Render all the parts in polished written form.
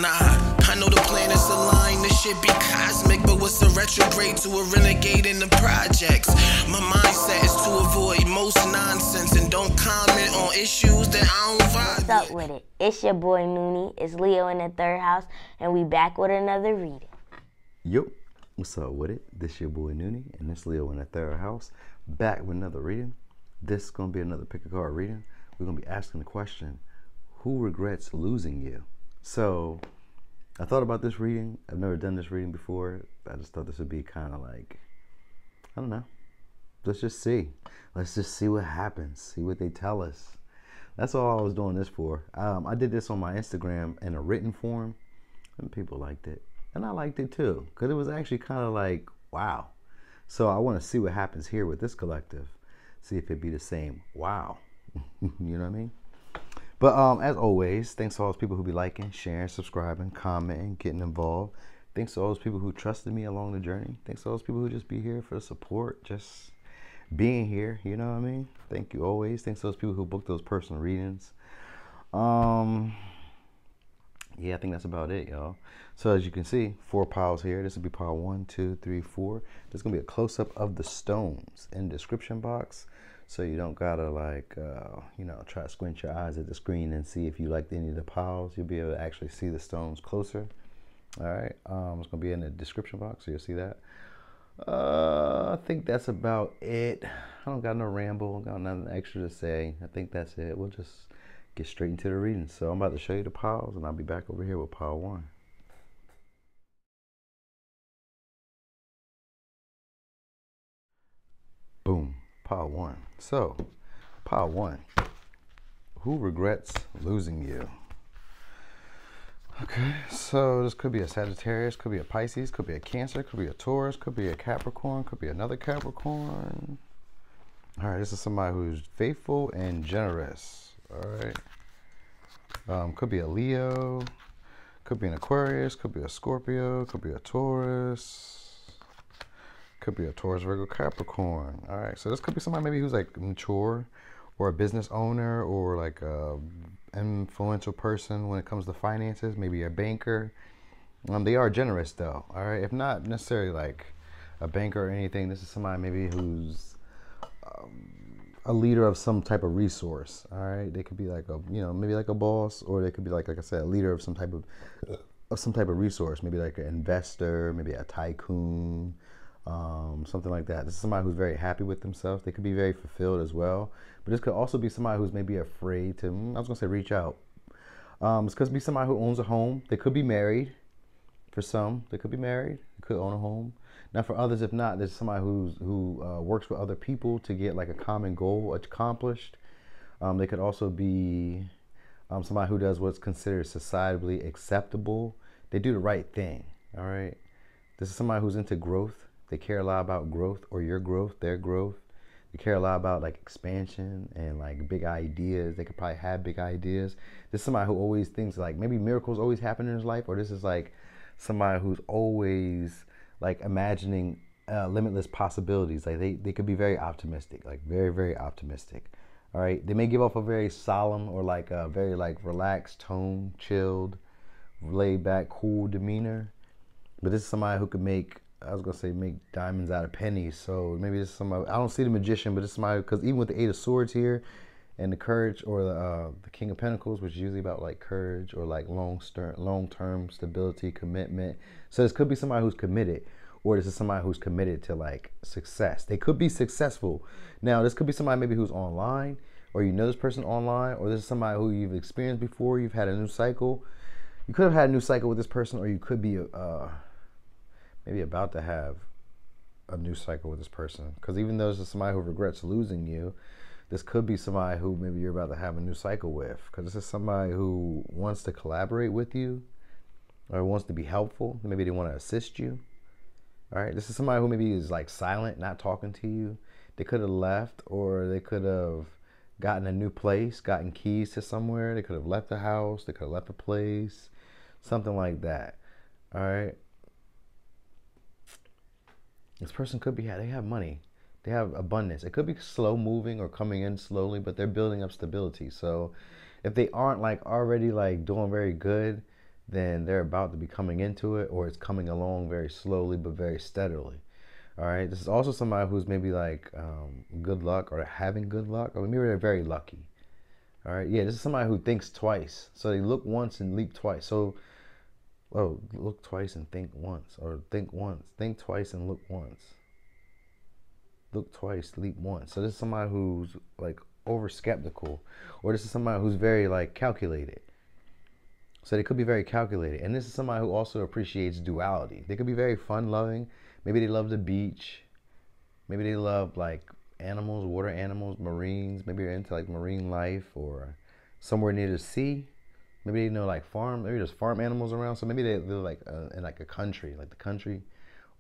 Nah, I know the planets align, this shit be cosmic, but what's a retrograde to a renegade in the projects? My mindset is to avoid most nonsense and don't comment on issues that I don't vibe with. What's up with it? It's your boy Noonie, it's Leo in the third house, and we back with another reading. Yo, what's up with it? This your boy Noonie, and this Leo in the third house, back with another reading. This is going to be another pick a card reading. We're going to be asking the question, who regrets losing you? So, I thought about this reading. I've never done this reading before. I just thought this would be kind of like, I don't know. Let's just see. Let's just see what happens. See what they tell us. That's all I was doing this for. I did this on my Instagram in a written form, and people liked it. And I liked it too, because it was actually kind of like, wow. So I want to see what happens here with this collective. See if it be the same. Wow. You know what I mean? But as always, thanks to all those people who be liking, sharing, subscribing, commenting, getting involved. Thanks to all those people who trusted me along the journey. Thanks to all those people who just be here for the support, just being here. You know what I mean? Thank you always. Thanks to those people who booked those personal readings. Yeah, I think that's about it, y'all. So as you can see, 4 piles here. This will be pile 1, 2, 3, 4. There's gonna be a close-up of the stones in the description box. So you don't gotta like, you know, try to squint your eyes at the screen and see if you liked any of the piles. You'll be able to actually see the stones closer. All right, it's gonna be in the description box, so you'll see that. I think that's about it. I don't got no ramble, got nothing extra to say. I think that's it. We'll just get straight into the reading. So I'm about to show you the piles, and I'll be back over here with pile 1. Boom. Pile 1. So, pile 1. Who regrets losing you? Okay, so this could be a Sagittarius, could be a Pisces, could be a Cancer, could be a Taurus, could be a Capricorn, could be another Capricorn. All right, this is somebody who's faithful and generous. All right. Could be a Leo, could be an Aquarius, could be a Scorpio, could be a Taurus. Could be a Taurus, Virgo, Capricorn. All right, so this could be somebody maybe who's like mature or a business owner or like a influential person when it comes to finances, maybe a banker. They are generous though, all right? If not necessarily like a banker or anything, this is somebody maybe who's a leader of some type of resource, all right? They could be like a, you know, maybe like a boss, or they could be like I said, a leader of some type of resource, maybe like an investor, maybe a tycoon, something like that. This is somebody who's very happy with themselves. They could be very fulfilled as well. But this could also be somebody who's maybe afraid to, I was going to say reach out. This could be somebody who owns a home. They could be married. For some, they could be married. They could own a home. Now for others, if not, there's somebody who works with other people to get like a common goal accomplished. They could also be somebody who does what's considered societally acceptable. They do the right thing, all right? This is somebody who's into growth. They care a lot about growth, or your growth, their growth. They care a lot about like expansion and like big ideas. They could probably have big ideas. This is somebody who always thinks like maybe miracles always happen in his life, or this is like somebody who's always like imagining limitless possibilities. Like they could be very optimistic, like very, very optimistic. All right. They may give off a very solemn or like a very like relaxed tone, chilled, laid back, cool demeanor. But this is somebody who could make, I was going to say make diamonds out of pennies. So maybe this is somebody, I don't see the Magician, but it's somebody, because even with the 8 of Swords here and the Courage, or the King of Pentacles, which is usually about like courage or like long-term stability, commitment. So this could be somebody who's committed, or this is somebody who's committed to like success. They could be successful. Now, this could be somebody maybe who's online, or you know this person online, or this is somebody who you've experienced before. You've had a new cycle. You could have had a new cycle with this person, or you could be maybe about to have a new cycle with this person. Because even though this is somebody who regrets losing you, this could be somebody who maybe you're about to have a new cycle with. Because this is somebody who wants to collaborate with you, or wants to be helpful. Maybe they want to assist you. All right, this is somebody who maybe is like silent, not talking to you. They could have left, or they could have gotten a new place, gotten keys to somewhere. They could have left the house. They could have left the place, something like that. All right. This person could be, they have money. They have abundance. It could be slow moving or coming in slowly, but they're building up stability. So if they aren't like already like doing very good, then they're about to be coming into it, or it's coming along very slowly but very steadily. All right. This is also somebody who's maybe like good luck or having good luck, or maybe they're very lucky. All right. Yeah, this is somebody who thinks twice. So they look once and leap twice. So, oh, look twice and think once, or think once, think twice and look once. Look twice, leap once. So this is somebody who's like over skeptical, or this is somebody who's very like calculated. So they could be very calculated. And this is somebody who also appreciates duality. They could be very fun loving. Maybe they love the beach. Maybe they love like animals, water animals, marines. Maybe they're into like marine life, or somewhere near the sea. Maybe they know like farm. Maybe there's farm animals around. So maybe they live like in like a country, like the country,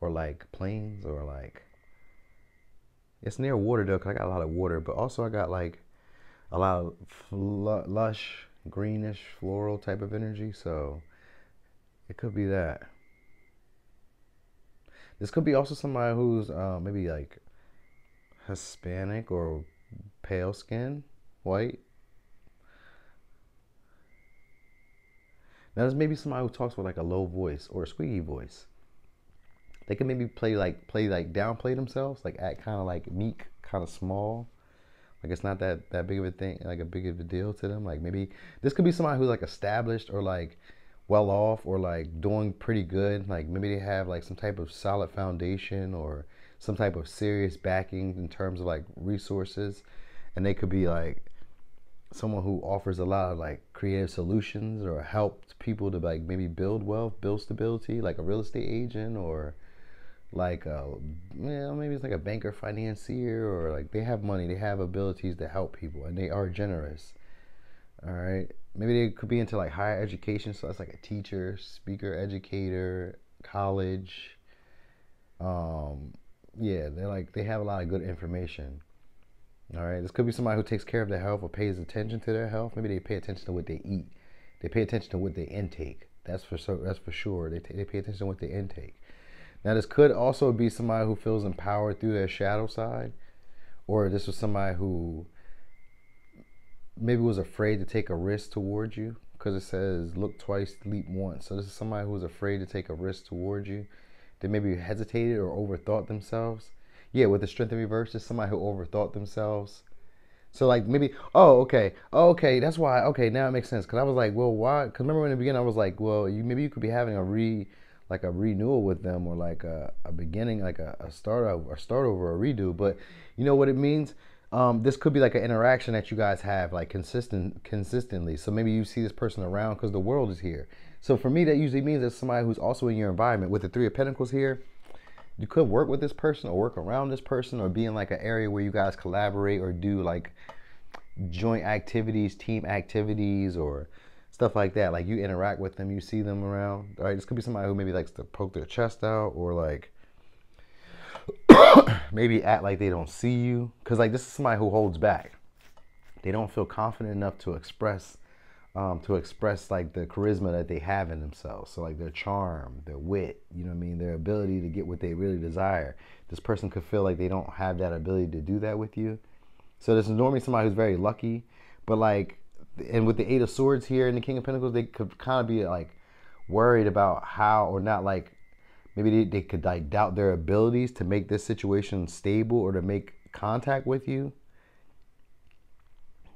or like plains, or like, it's near water though, because I got a lot of water. But also I got like a lot of lush, greenish, floral type of energy. So it could be that. This could be also somebody who's maybe like Hispanic or pale skin, white. Now there's maybe somebody who talks with like a low voice or a squeaky voice. They can maybe downplay themselves, like act kind of like meek, kind of small. Like it's not that big of a thing, like a big of a deal to them. Like maybe this could be somebody who's like established or like well off or like doing pretty good. Like maybe they have like some type of solid foundation or some type of serious backing in terms of like resources, and they could be like someone who offers a lot of like creative solutions or helps people to like maybe build wealth, build stability, like a real estate agent, or like maybe it's like a banker, financier, or like they have money, they have abilities to help people, and they are generous. All right, maybe they could be into like higher education, so that's like a teacher, speaker, educator, college. Yeah, they have a lot of good information. All right, this could be somebody who takes care of their health or pays attention to their health. Maybe they pay attention to what they eat. They pay attention to what they intake. That's for sure. They pay attention to what they intake. Now, this could also be somebody who feels empowered through their shadow side, or this was somebody who maybe was afraid to take a risk towards you, because it says look twice, leap once. So this is somebody who was afraid to take a risk towards you. They maybe hesitated or overthought themselves. Yeah, with the strength in reverse, it's somebody who overthought themselves. So like maybe, okay, that's why. Okay, now it makes sense. Because I was like, well, why? Because remember in the beginning I was like, well, maybe you could be having a renewal with them, or like a beginning, like a start over, a redo. But you know what it means? This could be like an interaction that you guys have like consistently. So maybe you see this person around because the world is here. So for me, that usually means that somebody who's also in your environment. With the Three of Pentacles here, you could work with this person or work around this person, or be in like an area where you guys collaborate or do like joint activities, team activities, or stuff like that. Like you interact with them, you see them around. All right, this could be somebody who maybe likes to poke their chest out, or like maybe act like they don't see you, because like this is somebody who holds back. They don't feel confident enough to express like the charisma that they have in themselves. So like their charm, their wit, you know what I mean, their ability to get what they really desire. This person could feel like they don't have that ability to do that with you. So this is normally somebody who's very lucky, but like, and with the Eight of Swords here and the King of Pentacles, they could kind of be like worried about how, or not, like maybe they could like doubt their abilities to make this situation stable or to make contact with you,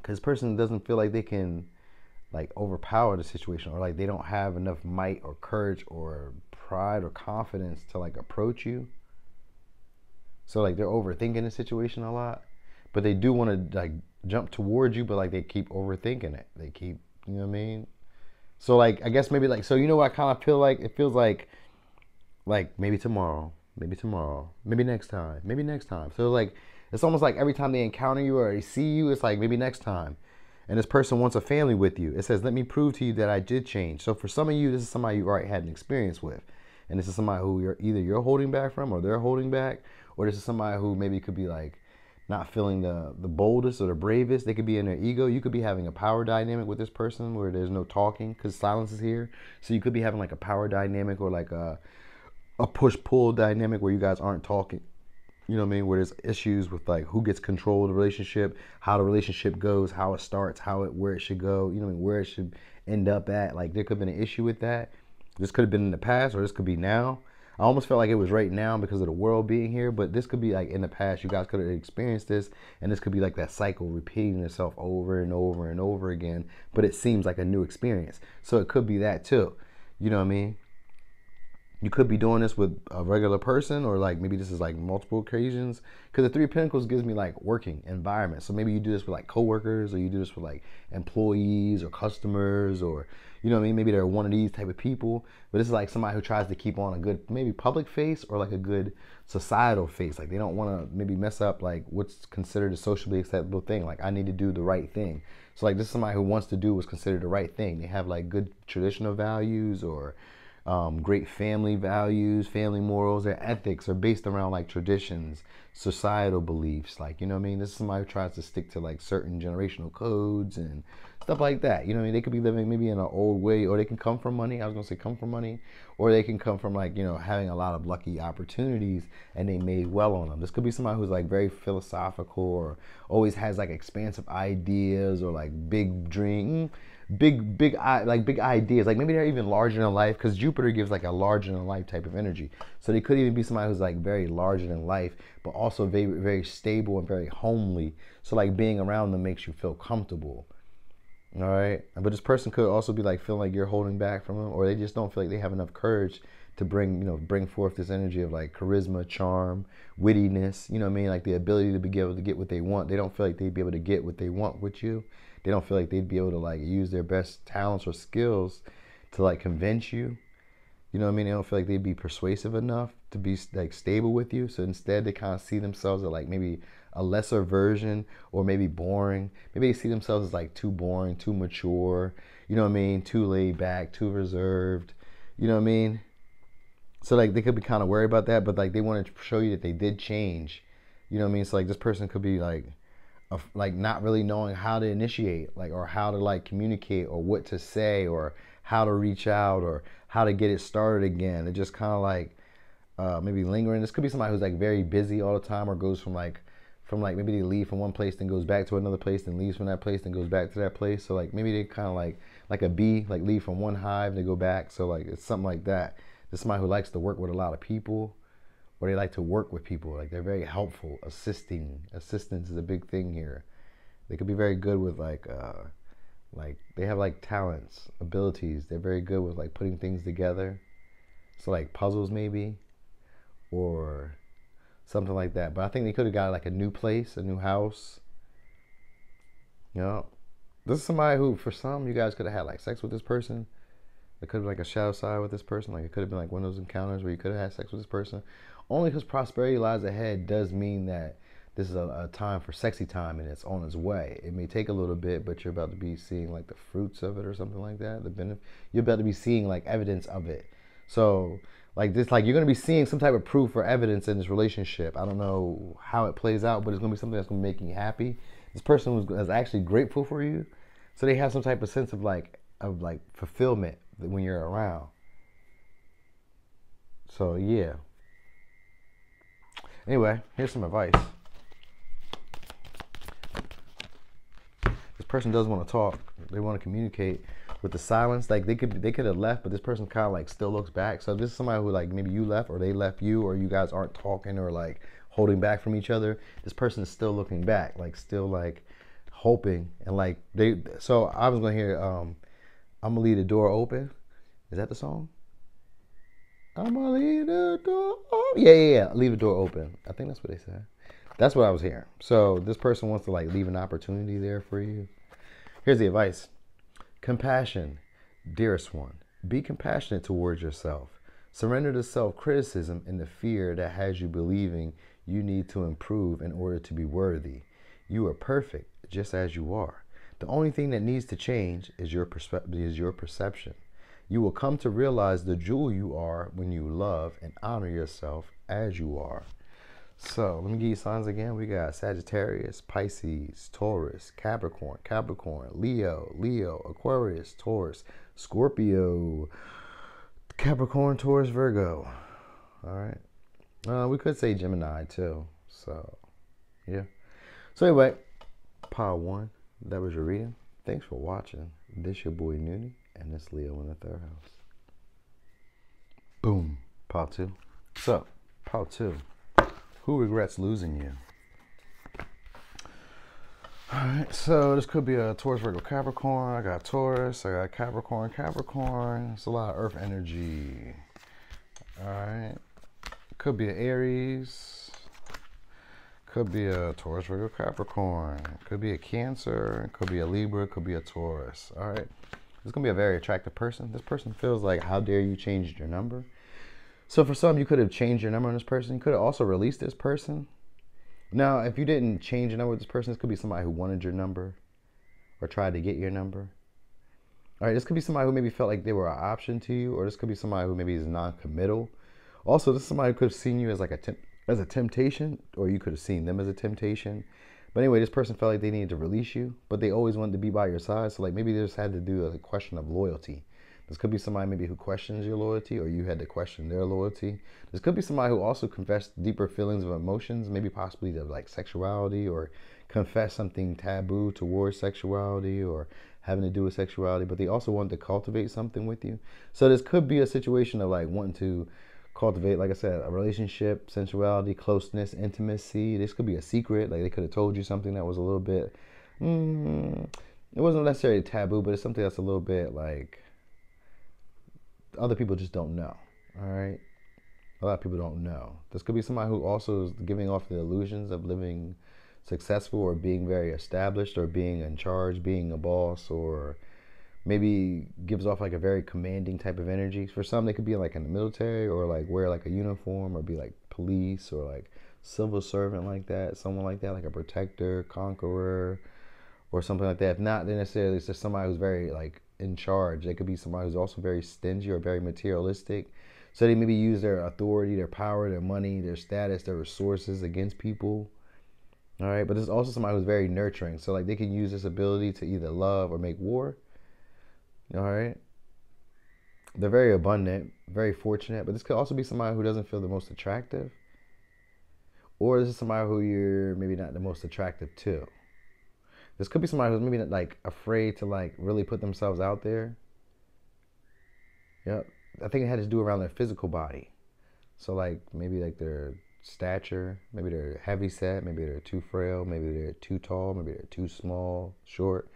because this person doesn't feel like they can like overpower the situation, or like they don't have enough might or courage or pride or confidence to like approach you. So like they're overthinking the situation a lot, but they do want to like jump towards you, but like they keep overthinking it. They keep, you know what I mean? So like, I guess maybe like, so you know what I kind of feel like? It feels like maybe tomorrow, maybe next time. So like, it's almost like every time they encounter you or they see you, it's like maybe next time. And this person wants a family with you. It says, let me prove to you that I did change. So for some of you, this is somebody you already had an experience with. And this is somebody who you're holding back from, or they're holding back. Or this is somebody who maybe could be like not feeling the boldest or the bravest. They could be in their ego. You could be having a power dynamic with this person where there's no talking, because silence is here. So you could be having like a power dynamic, or like a push-pull dynamic where you guys aren't talking. You know what I mean? Where there's issues with like who gets control of the relationship, how the relationship goes, how it starts, where it should go, you know what I mean? Where it should end up at. Like, there could have been an issue with that. This could have been in the past, or this could be now. I almost felt like it was right now because of the world being here, but this could be like in the past. You guys could have experienced this, and this could be like that cycle repeating itself over and over and over again, but it seems like a new experience. So it could be that too. You know what I mean? You could be doing this with a regular person, or like maybe this is like multiple occasions. Because the Three of Pentacles gives me like working environment. So maybe you do this with like coworkers, or you do this with like employees or customers, or you know what I mean? Maybe they're one of these type of people. But this is like somebody who tries to keep on a good maybe public face, or like a good societal face. Like they don't want to maybe mess up like what's considered a socially acceptable thing. Like I need to do the right thing. So like this is somebody who wants to do what's considered the right thing. They have like good traditional values, or great family values, family morals. Their ethics are based around like traditions, societal beliefs. Like, you know what I mean? This is somebody who tries to stick to like certain generational codes and stuff like that. You know what I mean? They could be living maybe in an old way, or they can come from money. I was going to say come from money, or they can come from like, you know, having a lot of lucky opportunities and they made well on them. This could be somebody who's like very philosophical, or always has like expansive ideas, or like big dream. Big ideas. Like maybe they're even larger than life, because Jupiter gives like a larger than life type of energy. So they could even be somebody who's like very larger than life, but also very, very stable and very homely. So like being around them makes you feel comfortable. All right. But this person could also be like feeling like you're holding back from them, or they just don't feel like they have enough courage to bring forth this energy of like charisma, charm, wittiness. You know what I mean? Like the ability to be able to get what they want. They don't feel like they'd be able to get what they want with you. They don't feel like they'd be able to like use their best talents or skills to like convince you. You know what I mean? They don't feel like they'd be persuasive enough to be like stable with you. So instead they kind of see themselves as like maybe a lesser version, or maybe boring. Maybe they see themselves as like too boring, too mature. You know what I mean? Too laid back, too reserved. You know what I mean? So like they could be kind of worried about that, but like they want to show you that they did change. You know what I mean? So like this person could be like not really knowing how to initiate, like, or how to like communicate, or what to say, or how to reach out, or how to get it started again. They're just kind of like maybe lingering. This could be somebody who's like very busy all the time, or goes from like maybe they leave from one place, then goes back to another place, then leaves from that place, then goes back to that place. So like maybe they kind of like a bee, like leave from one hive, they go back. So like it's something like that. There's somebody who likes to work with a lot of people, or they like to work with people. Like they're very helpful, assistance is a big thing here. They could be very good with like they have like talents, abilities. They're very good with like putting things together. So like puzzles maybe, or something like that. But I think they could have got like a new place, a new house. You know, this is somebody who, for some, you guys could have had like sex with this person. It could have been like a shadow side with this person. Like it could have been like one of those encounters where you could have had sex with this person. Only because prosperity lies ahead does mean that this is a time for sexy time, and it's on its way. It may take a little bit, but you're about to be seeing like the fruits of it, or something like that. You're about to be seeing like evidence of it. So like this, like you're going to be seeing some type of proof or evidence in this relationship. I don't know how it plays out, but it's going to be something that's going to make you happy. This person is actually grateful for you. So they have some type of sense of like fulfillment when you're around. So yeah. Anyway, here's some advice. This person does want to talk. They want to communicate. With the silence, like they could have left, but this person kind of like still looks back. So this is somebody who like maybe you left, or they left you, or you guys aren't talking, or like holding back from each other. This person is still looking back, like still like hoping, and like they. So I was gonna hear I'm gonna leave the door open. Is that the song? I'm gonna leave the door open. Yeah. Leave the door open. I think that's what they said. That's what I was hearing. So this person wants to like leave an opportunity there for you. Here's the advice. Compassion. Dearest one, be compassionate towards yourself. Surrender to self-criticism and the fear that has you believing you need to improve in order to be worthy. You are perfect just as you are. The only thing that needs to change is your perception. You will come to realize the jewel you are when you love and honor yourself as you are. So let me give you signs again. We got Sagittarius, Pisces, Taurus, Capricorn, Leo, Aquarius, Taurus, Scorpio, Capricorn, Taurus, Virgo. All right. We could say Gemini too. So yeah. So anyway, Pile 1. That was your reading. Thanks for watching. This your boy Noonie, and this Leo in the third house. Boom. Part 2. So, part 2. Who regrets losing you? Alright, so this could be a Taurus, Virgo, Capricorn. I got Taurus, I got Capricorn, Capricorn. It's a lot of earth energy. Alright. Could be an Aries. Could be a Taurus, Virgo, Capricorn. Could be a Cancer. Could be a Libra. Could be a Taurus. Alright. This is going to be a very attractive person. This person feels like, how dare you change your number? So for some, you could have changed your number on this person. You could have also released this person. Now, if you didn't change your number with this person, this could be somebody who wanted your number or tried to get your number. All right, this could be somebody who maybe felt like they were an option to you, or this could be somebody who maybe is non-committal. Also, this is somebody who could have seen you as like a temptation, or you could have seen them as a temptation. But anyway, this person felt like they needed to release you, but they always wanted to be by your side. So like maybe they just had to do a question of loyalty. This could be somebody maybe who questions your loyalty, or you had to question their loyalty. This could be somebody who also confessed deeper feelings of emotions, maybe possibly to like sexuality, or confess something taboo towards sexuality or having to do with sexuality, but they also wanted to cultivate something with you. So this could be a situation of like wanting to cultivate, like I said, a relationship, sensuality, closeness, intimacy. This could be a secret. Like they could have told you something that was a little bit, it wasn't necessarily taboo, but it's something that's a little bit like, other people just don't know. All right, a lot of people don't know. This could be somebody who also is giving off the illusions of living successful, or being very established, or being in charge, being a boss, or maybe gives off like a very commanding type of energy. For some, they could be like in the military, or like wear like a uniform, or be like police, or like civil servant like that, someone like that, like a protector, conqueror, or something like that. If not, then necessarily it's just somebody who's very like in charge. They could be somebody who's also very stingy or very materialistic. So they maybe use their authority, their power, their money, their status, their resources against people. All right, but there's also somebody who's very nurturing. So like they can use this ability to either love or make war. All right. They're very abundant, very fortunate, but this could also be somebody who doesn't feel the most attractive. Or this is somebody who you're maybe not the most attractive to. This could be somebody who's maybe not like afraid to like really put themselves out there. Yep. I think it had to do around their physical body. So like maybe like their stature, maybe they're heavy set, maybe they're too frail, maybe they're too tall, maybe they're too small, short.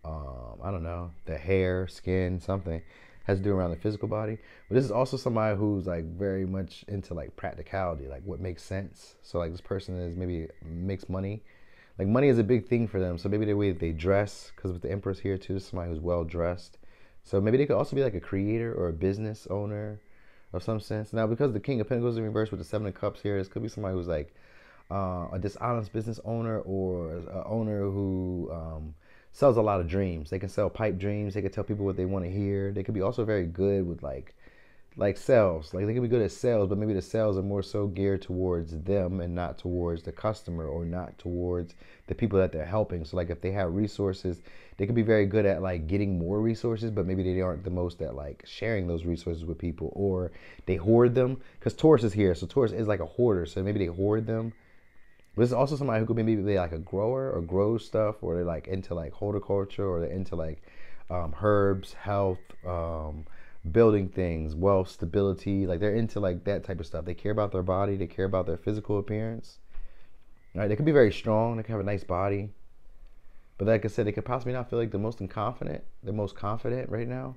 I don't know, the hair, skin, something has to do around the physical body. But this is also somebody who's like very much into like practicality, like what makes sense. So like this person is maybe makes money. Like money is a big thing for them. So maybe the way that they dress, because with the Empress here too, somebody who's well dressed. So maybe they could also be like a creator or a business owner of some sense. Now, because the King of Pentacles in reverse with the Seven of Cups here, this could be somebody who's like a dishonest business owner, or an owner who sells a lot of dreams. They can sell pipe dreams. They can tell people what they want to hear. They could be also very good with like sales. Like they can be good at sales, but maybe the sales are more so geared towards them and not towards the customer, or not towards the people that they're helping. So like if they have resources, they could be very good at like getting more resources, but maybe they aren't the most at like sharing those resources with people, or they hoard them, because Taurus is here. So Taurus is like a hoarder. So maybe they hoard them. But this is also somebody who could maybe be like a grower, or grows stuff, or they're like into like horticulture, or they're into like herbs, health, building things, wealth, stability. Like they're into like that type of stuff. They care about their body. They care about their physical appearance. All right, they could be very strong. They could have a nice body. But like I said, they could possibly not feel like the most confident right now.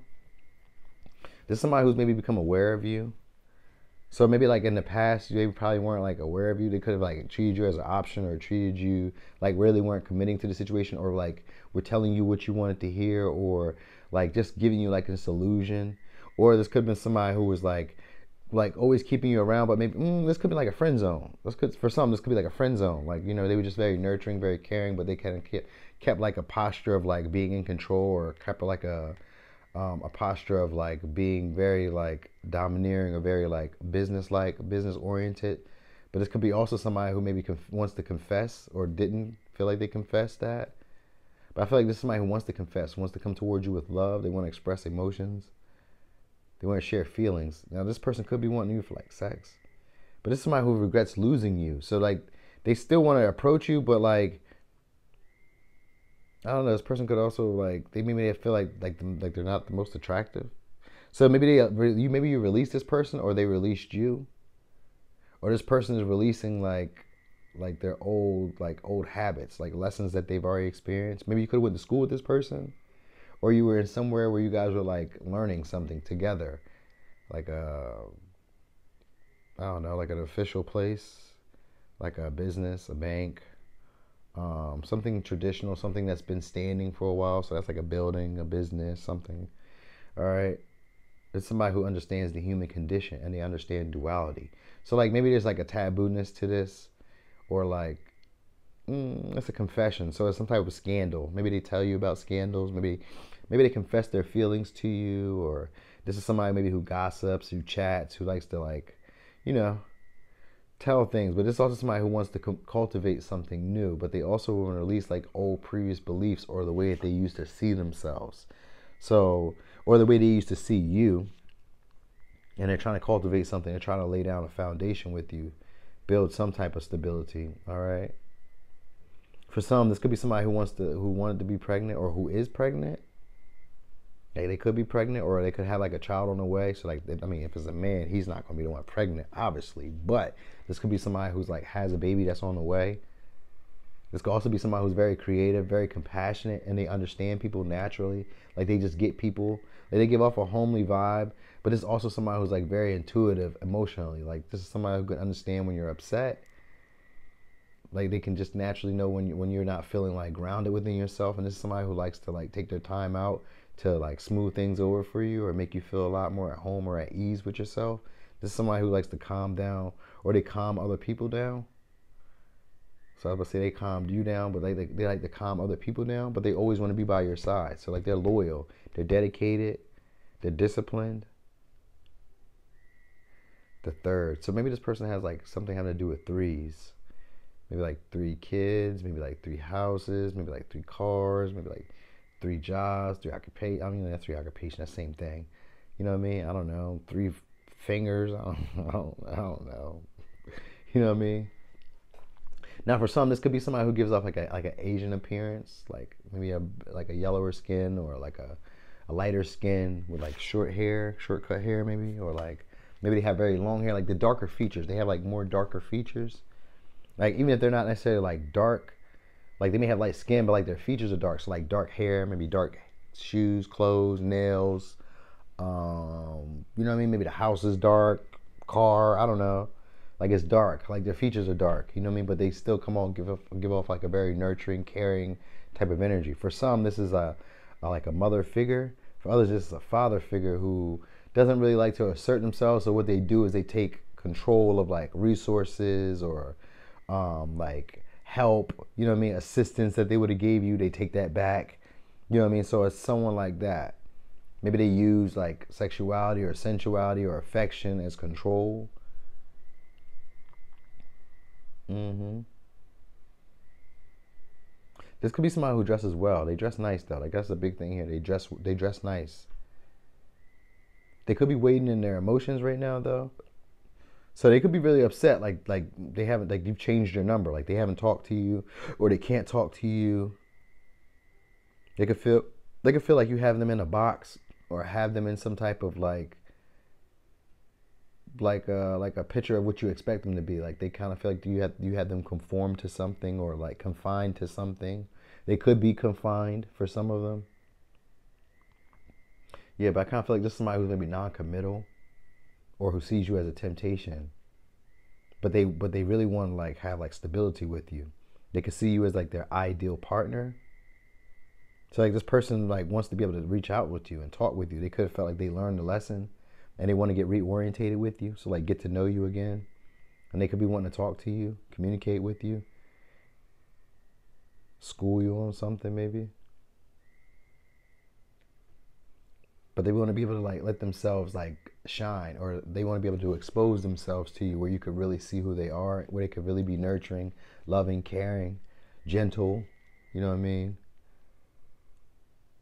There's somebody who's maybe become aware of you. So maybe like in the past, they probably weren't like aware of you. They could have like treated you as an option, or treated you like really weren't committing to the situation, or like were telling you what you wanted to hear, or like just giving you like this illusion. Or this could have been somebody who was like always keeping you around, but maybe this could be like a friend zone. For some, this could be like a friend zone. Like, you know, they were just very nurturing, very caring, but they kind of kept like a posture of like being in control, or kept like a posture of like being very like domineering, or very like business oriented. But this could be also somebody who maybe wants to confess, or didn't feel like they confessed that. But I feel like this is somebody who wants to confess, wants to come towards you with love. They want to express emotions. They want to share feelings. Now, this person could be wanting you for like sex, but this is somebody who regrets losing you. So like they still want to approach you, but like I don't know. This person could also like they feel like they're not the most attractive. So maybe maybe you released this person or they released you, or this person is releasing like their old habits, like lessons that they've already experienced. Maybe you could have went to school with this person, or you were in somewhere where you guys were like learning something together, like I don't know, like an official place, like a business, a bank, something traditional, something that's been standing for a while. So that's like a building, a business, something. All right. It's somebody who understands the human condition and they understand duality. So like maybe there's like a taboo-ness to this, or like it's a confession. So it's some type of scandal. Maybe they tell you about scandals. Maybe they confess their feelings to you, or this is somebody maybe who gossips, who chats, who likes to like, you know, tell things. But it's also somebody who wants to cultivate something new. But they also want to release like old previous beliefs or the way that they used to see themselves. So, or the way they used to see you. And they're trying to cultivate something. They're trying to lay down a foundation with you, build some type of stability. All right. For some, this could be somebody who wanted to be pregnant or who is pregnant. They could be pregnant, or they could have like a child on the way. So like, I mean, if it's a man, he's not going to be the one pregnant, obviously. But this could be somebody who's like has a baby that's on the way. This could also be somebody who's very creative, very compassionate, and they understand people naturally. Like they just get people. Like they give off a homely vibe. But it's also somebody who's like very intuitive emotionally. Like this is somebody who can understand when you're upset. Like they can just naturally know when you're not feeling like grounded within yourself. And this is somebody who likes to like take their time out to like smooth things over for you or make you feel a lot more at home or at ease with yourself. This is somebody who likes to calm down, or they calm other people down. So I was gonna say they calmed you down, but they like to calm other people down, but they always want to be by your side. So like they're loyal, they're dedicated, they're disciplined. The third. So maybe this person has like something having to do with threes. Maybe like 3 kids, maybe like 3 houses, maybe like 3 cars, maybe like 3 jobs, 3 occupations. I don't even know that's 3 occupations, that's the same thing. You know what I mean? I don't know. 3 fingers. I don't know. You know what I mean? Now for some, this could be somebody who gives off like an Asian appearance, like maybe a yellower skin, or like a lighter skin with like short hair, short cut hair maybe, or like maybe they have very long hair, like the darker features. They have like more darker features. Like even if they're not necessarily like dark, like they may have light skin, but like their features are dark. So like dark hair, maybe dark shoes, clothes, nails. You know what I mean? Maybe the house is dark, car. I don't know. Like it's dark. Like their features are dark. You know what I mean? But they still come on give off like a very nurturing, caring type of energy. For some, this is like a mother figure. For others, this is a father figure who doesn't really like to assert themselves. So what they do is they take control of like resources or like help, you know what I mean, assistance that they would have gave you, they take that back. You know what I mean? So it's someone like that. Maybe they use like sexuality or sensuality or affection as control. This could be somebody who dresses well. They dress nice though. Like that's the big thing here. They dress nice. They could be waiting in their emotions right now though. So they could be really upset, like they haven't, like you've changed your number, like they haven't talked to you, or they can't talk to you. They could feel like you have them in a box, or have them in some type of like a picture of what you expect them to be. Like they kind of feel like you had them conform to something, or like confined to something. They could be confined for some of them. Yeah, but I kind of feel like this is somebody who's maybe non-committal, or who sees you as a temptation, but they really want to like have like stability with you. They could see you as like their ideal partner. So like this person like wants to be able to reach out with you and talk with you. They could have felt like they learned the lesson, and they want to get reorientated with you. So like get to know you again, and they could be wanting to talk to you, communicate with you, school you on something maybe. But they want to be able to like let themselves like shine, or they want to be able to expose themselves to you where you could really see who they are, where they could really be nurturing, loving, caring, gentle, you know what I mean?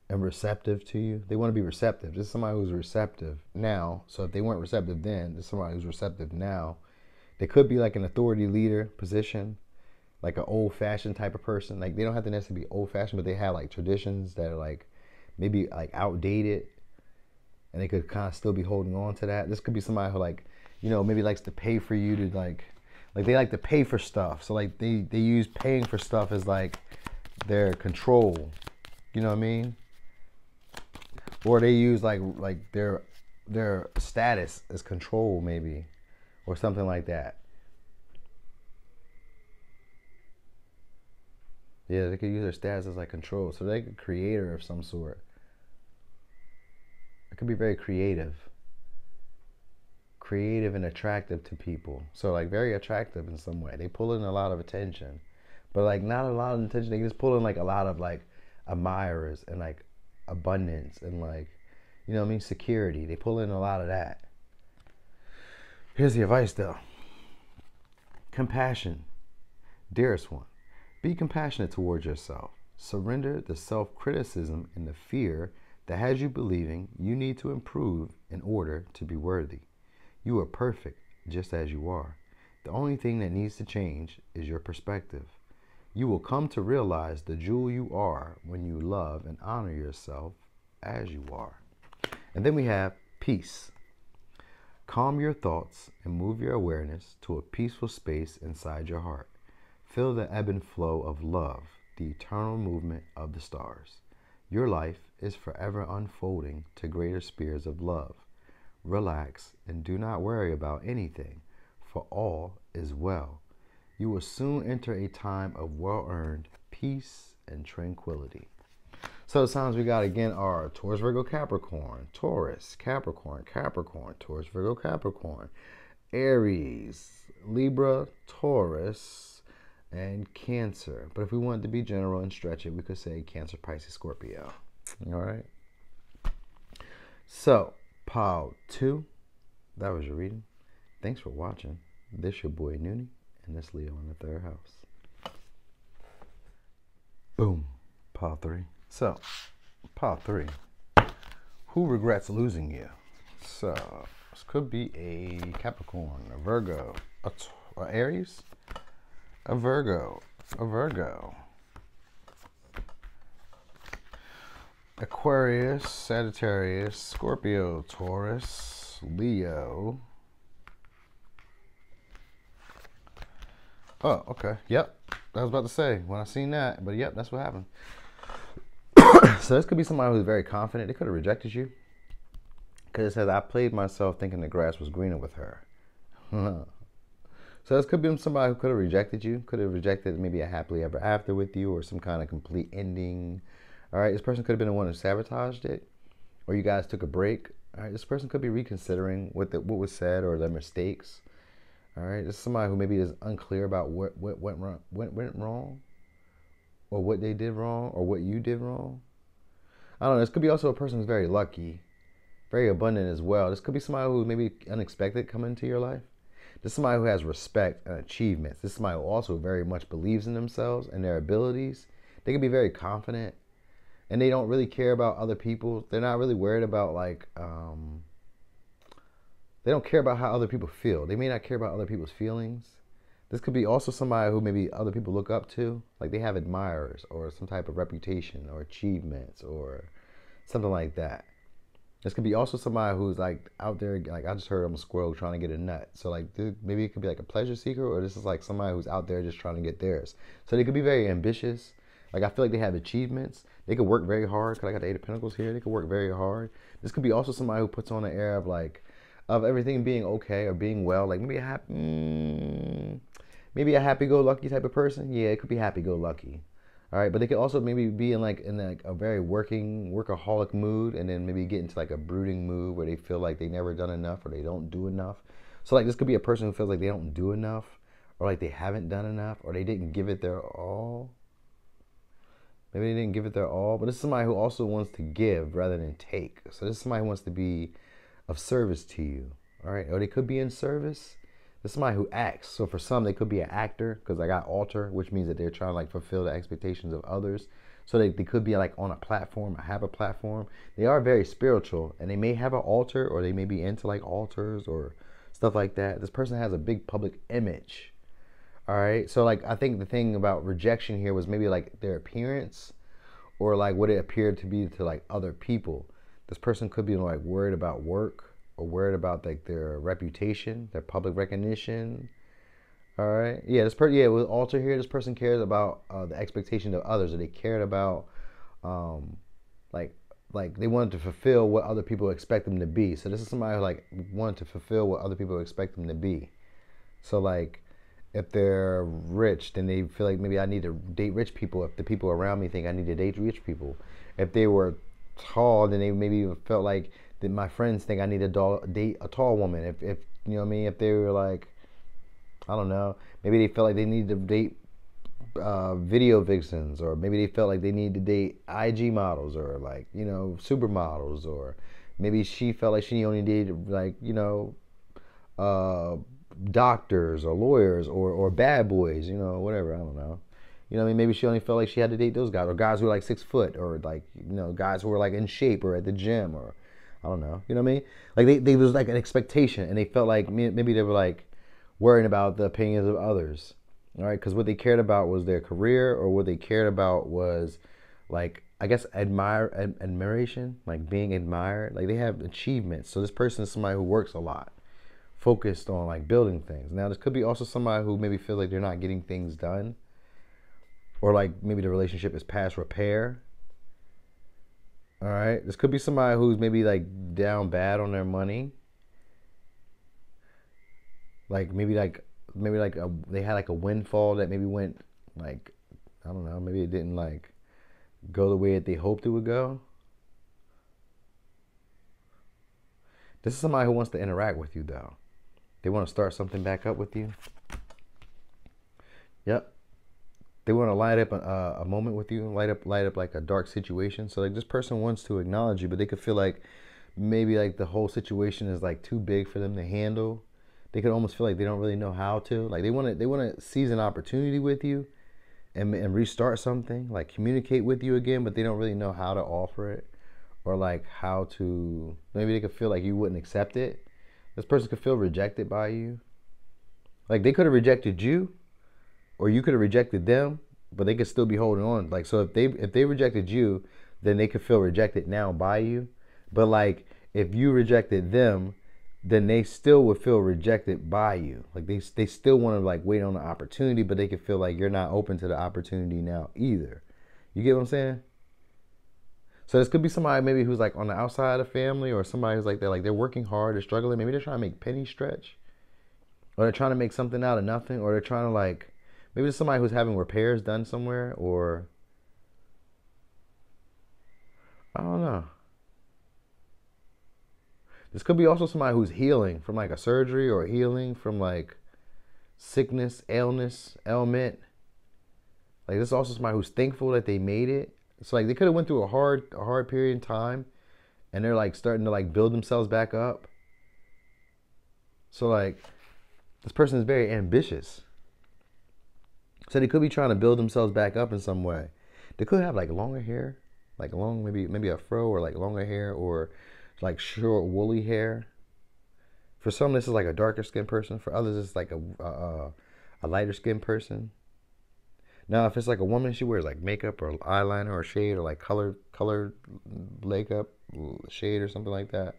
And receptive to you. They want to be receptive. This is somebody who's receptive now. So if they weren't receptive then, this is somebody who's receptive now. They could be like an authority leader position. like an old-fashioned type of person. Like they don't have to necessarily be old-fashioned, but they have like traditions that are like maybe like outdated, and they could kind of still be holding on to that. This could be somebody who like, you know, maybe likes to pay for you to like they like to pay for stuff. So like they use paying for stuff as like their control. You know what I mean? Or they use like their status as control, maybe, or something like that. Yeah, they could use their status as like control. So they're like a creator of some sort. It could be very creative and attractive to people. So like very attractive in some way. They pull in a lot of attention, but like not a lot of attention. They just pull in like a lot of like admirers and like abundance and like, you know what I mean, security. They pull in a lot of that. Here's the advice though. Compassion. Dearest one, be compassionate towards yourself. Surrender the self-criticism and the fear that has you believing you need to improve in order to be worthy. You are perfect just as you are. The only thing that needs to change is your perspective. You will come to realize the jewel you are when you love and honor yourself as you are. And then we have peace. Calm your thoughts and move your awareness to a peaceful space inside your heart. Feel the ebb and flow of love, the eternal movement of the stars. Your life is forever unfolding to greater spheres of love. Relax and do not worry about anything, for all is well. You will soon enter a time of well-earned peace and tranquility. So the signs we got again are Taurus, Virgo, Capricorn, Taurus, Capricorn, Capricorn, Taurus, Virgo, Capricorn, Aries, Libra, Taurus, and Cancer. But if we wanted to be general and stretch it, we could say Cancer, Pisces, Scorpio. All right. So, Pile 2, that was your reading. Thanks for watching. This your boy Noonie, and this Leo in the third house. Boom. Pile 3. So, Pile 3. Who regrets losing you? So, this could be a Capricorn, a Virgo, a Aries, a Virgo, Aquarius, Sagittarius, Scorpio, Taurus, Leo. Oh, okay. Yep. I was about to say when I seen that, but yep, that's what happened. So this could be somebody who's very confident. They could have rejected you. Because it says, I played myself thinking the grass was greener with her. So this could be somebody who could have rejected you. Could have rejected maybe a happily ever after with you or some kind of complete ending. All right, this person could have been the one who sabotaged it, or you guys took a break. All right, this person could be reconsidering what was said or their mistakes. All right, this is somebody who maybe is unclear about what went wrong, or what they did wrong, or what you did wrong. I don't know. This could be also a person who's very lucky, very abundant as well. This could be somebody who maybe unexpected come into your life. This is somebody who has respect and achievements. This is somebody who also very much believes in themselves and their abilities. They can be very confident. And they don't really care about other people. They're not really worried about like, they don't care about how other people feel. They may not care about other people's feelings. This could be also somebody who maybe other people look up to. Like they have admirers or some type of reputation or achievements or something like that. This could be also somebody who's like out there, like I just heard I'm a squirrel trying to get a nut. So like maybe it could be like a pleasure seeker, or this is like somebody who's out there just trying to get theirs. So they could be very ambitious. Like I feel like they have achievements. They could work very hard. Cause I got the 8 of Pentacles here. They could work very hard. This could be also somebody who puts on an air of like, of everything being okay or being well. Like maybe a happy-go-lucky type of person. Yeah, it could be happy-go-lucky. All right, but they could also maybe be in like a very workaholic mood, and then maybe get into like a brooding mood where they feel like they never done enough or they don't do enough. So like this could be a person who feels like they don't do enough, or like they haven't done enough, or they didn't give it their all. Maybe they didn't give it their all, but this is somebody who also wants to give rather than take. So this is somebody who wants to be of service to you, all right? Or they could be in service. This is somebody who acts. So for some, they could be an actor, because I got alter, which means that they're trying to like fulfill the expectations of others. So they could be like on a platform, or have a platform. They are very spiritual, and they may have an altar, or they may be into like altars or stuff like that. This person has a big public image. All right. So like I think the thing about rejection here was maybe like their appearance or like what it appeared to be to like other people. This person could be like worried about work or worried about like their reputation, their public recognition. All right. Yeah, with alter here, this person cares about the expectations of others, or they cared about um, like they wanted to fulfill what other people expect them to be. So this is somebody who like wanted to fulfill what other people expect them to be. So like if they're rich, then they feel like maybe I need to date rich people. If the people around me think I need to date rich people. If they were tall, then they maybe felt like that my friends think I need to date a tall woman. If you know what I mean, if they were like, I don't know, maybe they felt like they needed to date video vixens, or maybe they felt like they needed to date IG models, or like, you know, supermodels, or maybe she felt like she only dated like, you know, doctors or lawyers or bad boys, you know, whatever, I don't know. You know what I mean? Maybe she only felt like she had to date those guys, or guys who were like 6 foot, or like, you know, guys who were like in shape or at the gym, or I don't know. You know what I mean? Like they was like an expectation, and they felt like maybe they were like worrying about the opinions of others. All right, because what they cared about was their career, or what they cared about was like, I guess, admiration, like being admired. Like they have achievements. So this person is somebody who works a lot, focused on like building things. Now this could be also somebody who maybe feels like they're not getting things done, or like maybe the relationship is past repair. All right, this could be somebody who's maybe like down bad on their money. Like maybe they had like a windfall that maybe went like, I don't know, maybe it didn't like go the way that they hoped it would go. This is somebody who wants to interact with you though. They want to start something back up with you. Yep. They want to light up a moment with you, light up like a dark situation. So like this person wants to acknowledge you, but they could feel like maybe like the whole situation is like too big for them to handle. They could almost feel like they don't really know how to. Like they want to seize an opportunity with you and restart something, like communicate with you again, but they don't really know how to offer it, or like how to, maybe they could feel like you wouldn't accept it. This person could feel rejected by you. Like they could have rejected you, or you could have rejected them, but they could still be holding on. Like, so if they rejected you, then they could feel rejected now by you. But like if you rejected them, then they still would feel rejected by you. Like they still want to like wait on the opportunity, but they could feel like you're not open to the opportunity now either. You get what I'm saying? So this could be somebody maybe who's like on the outside of the family, or somebody who's like they're working hard, they're struggling. Maybe they're trying to make penny stretch, or they're trying to make something out of nothing, or they're trying to like, maybe it's somebody who's having repairs done somewhere, or I don't know. This could be also somebody who's healing from like a surgery, or healing from like sickness, ailment. Like this is also somebody who's thankful that they made it. It's like they could have went through a hard period in time, and they're like starting to like build themselves back up. So like this person is very ambitious. So they could be trying to build themselves back up in some way. They could have like longer hair, like long, maybe a fro, or like longer hair, or like short woolly hair. For some, this is like a darker skinned person. For others, it's like a lighter skinned person. Now, if it's like a woman, she wears like makeup or eyeliner or shade, or like colored makeup shade or something like that.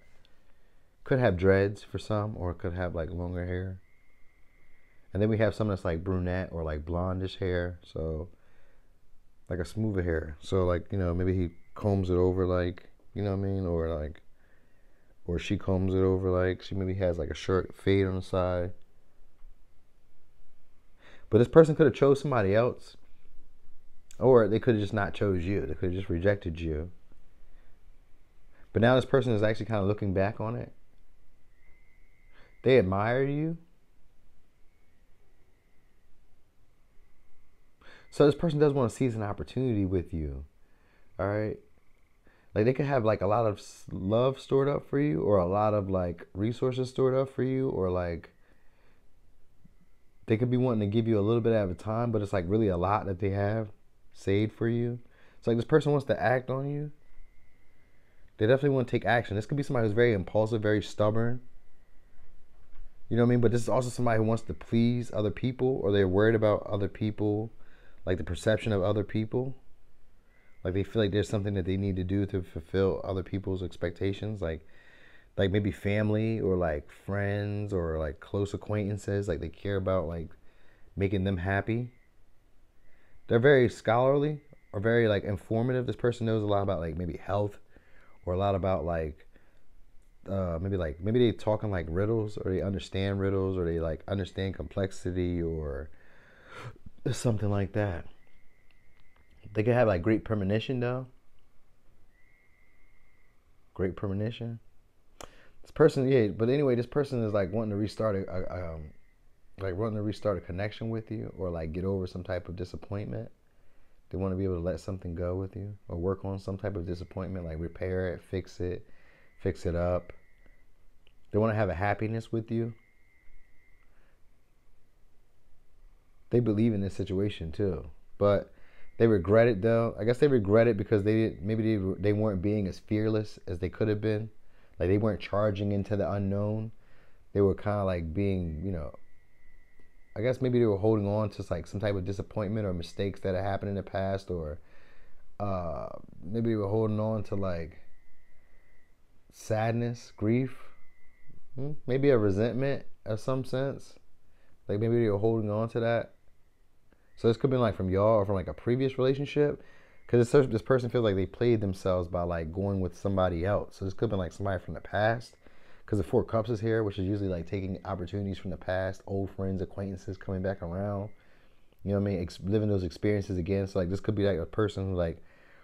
Could have dreads for some, or could have like longer hair. And then we have some that's like brunette or like blondish hair, so like a smoother hair. So like, you know, maybe he combs it over, like, you know what I mean, or she combs it over, like she maybe has like a short fade on the side. But this person could have chose somebody else, or they could have just not chose you. They could have just rejected you. But now this person is actually kind of looking back on it. They admire you. So this person does want to seize an opportunity with you. All right. Like they could have like a lot of love stored up for you, or a lot of like resources stored up for you, or like they could be wanting to give you a little bit at a time, but it's like really a lot that they have saved for you. It's like this person wants to act on you. They definitely want to take action. This could be somebody who's very impulsive, very stubborn. You know what I mean? But this is also somebody who wants to please other people, or they're worried about other people, like the perception of other people. Like they feel like there's something that they need to do to fulfill other people's expectations, like maybe family or like friends or like close acquaintances. Like they care about like making them happy. They're very scholarly or very like informative. This person knows a lot about like maybe health, or a lot about like maybe they talk in like riddles, or they understand riddles, or they like understand complexity, or something like that. They could have like great premonition though. Great premonition. This person, yeah, but anyway, this person is like wanting to restart a connection with you, or like get over some type of disappointment. They want to be able to let something go with you, or work on some type of disappointment, like repair it, fix it up. They want to have a happiness with you. They believe in this situation too, but they regret it though. I guess they regret it because they weren't being as fearless as they could have been. Like they weren't charging into the unknown. They were kind of like being, I guess maybe they were holding on to like some type of disappointment or mistakes that had happened in the past, or maybe they were holding on to like sadness, grief, maybe a resentment of some sense. Like maybe they were holding on to that. So this could have been like from y'all or from like a previous relationship, because this person feels like they played themselves by like going with somebody else. So this could have been like somebody from the past, because the Four of Cups is here, which is usually like taking opportunities from the past, old friends, acquaintances coming back around. You know what I mean? Living those experiences again. So like this could be like a person who like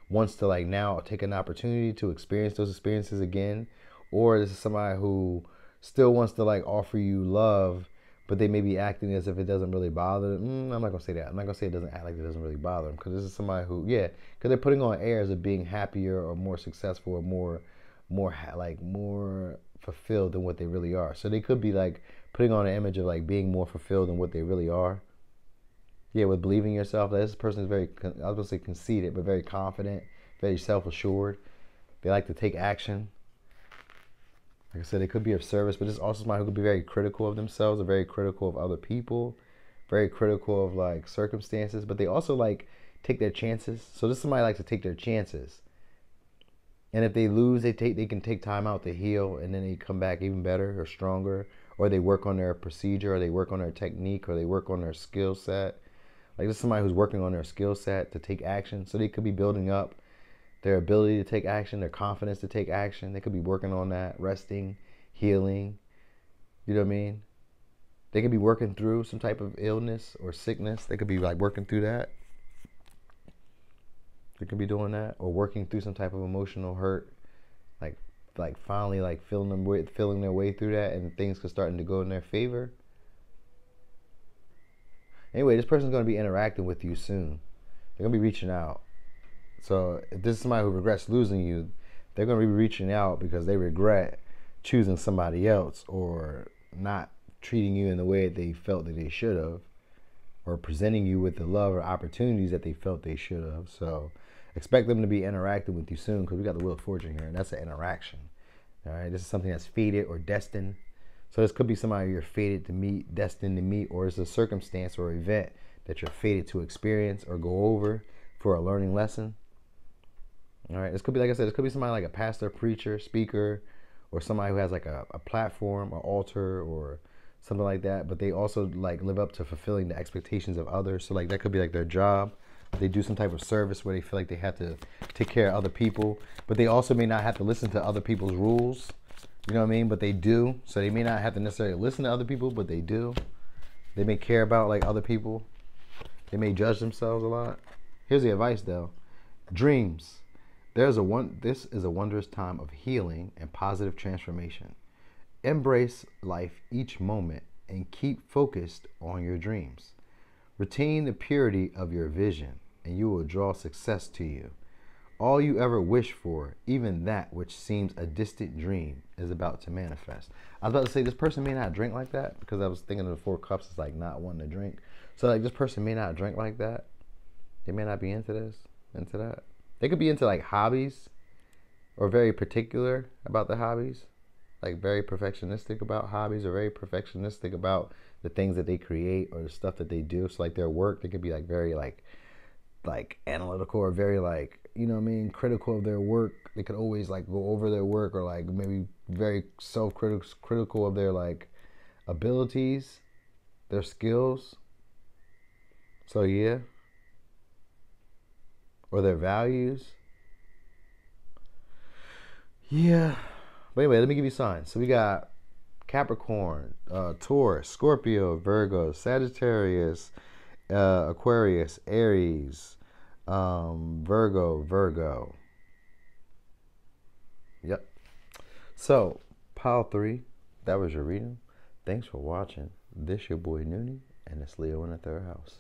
wants to like now take an opportunity to experience those experiences again, or this is somebody who still wants to like offer you love, but they may be acting as if it doesn't really bother them. I'm not going to say that. I'm not going to say it doesn't act like it doesn't really bother them, because this is somebody who, because they're putting on airs of being happier or more successful or more fulfilled than what they really are. So they could be like putting on an image of like being more fulfilled than what they really are. Yeah, with believing in yourself. This person is very, I was going to say conceited, but very confident, very self-assured. They like to take action. Like I said, they could be of service, but this is also somebody who could be very critical of themselves, or very critical of other people, very critical of like circumstances, but they also like take their chances. So this is somebody who likes to take their chances. And if they lose, they can take time out to heal, and then they come back even better or stronger, or they work on their procedure, or they work on their technique, or they work on their skill set. Like this is somebody who's working on their skill set to take action. So they could be building up their ability to take action, their confidence to take action. They could be working on that, resting, healing. You know what I mean? They could be working through some type of illness or sickness. They could be like working through that. They could be doing that, or working through some type of emotional hurt, like finally like feeling their way through that, and things could starting to go in their favor. Anyway, this person's going to be interacting with you soon. They're going to be reaching out. So if this is somebody who regrets losing you, they're going to be reaching out because they regret choosing somebody else, or not treating you in the way they felt that they should have, or presenting you with the love or opportunities that they felt they should have. So expect them to be interacting with you soon, because we got the Wheel of Fortune here, and that's an interaction. All right, this is something that's fated or destined. So this could be somebody you're fated to meet, destined to meet, or it's a circumstance or event that you're fated to experience or go over for a learning lesson. All right, this could be, like I said, this could be somebody like a pastor, preacher, speaker, or somebody who has like a platform or altar or something like that, but they also like live up to fulfilling the expectations of others. So like that could be like their job. They do some type of service where they feel like they have to take care of other people, but they also may not have to listen to other people's rules. You know what I mean? But they do. So they may not have to necessarily listen to other people, but they do. They may care about like other people. They may judge themselves a lot. Here's the advice though. Dreams. This is a wondrous time of healing and positive transformation. Embrace life each moment and keep focused on your dreams. Retain the purity of your vision, and you will draw success to you. All you ever wish for, even that which seems a distant dream, is about to manifest. I was about to say, this person may not drink like that, because I was thinking of the Four of Cups as like not wanting to drink. So like this person may not drink like that. They may not be into this, into that. They could be into like hobbies, or very particular about the hobbies. like very perfectionistic about hobbies, or very perfectionistic about the things that they create or the stuff that they do. So like their work, they could be like very like analytical, or very like, you know what I mean, critical of their work. They could always like go over their work, or like maybe very self-critical of their like abilities, their skills. So yeah, or their values. Yeah. But anyway, let me give you signs. So we got Capricorn, Taurus, Scorpio, Virgo, Sagittarius, Aquarius, Aries, Virgo. Yep. So, pile 3, that was your reading. Thanks for watching. This your boy Noonie, and it's Leo in the 3rd house.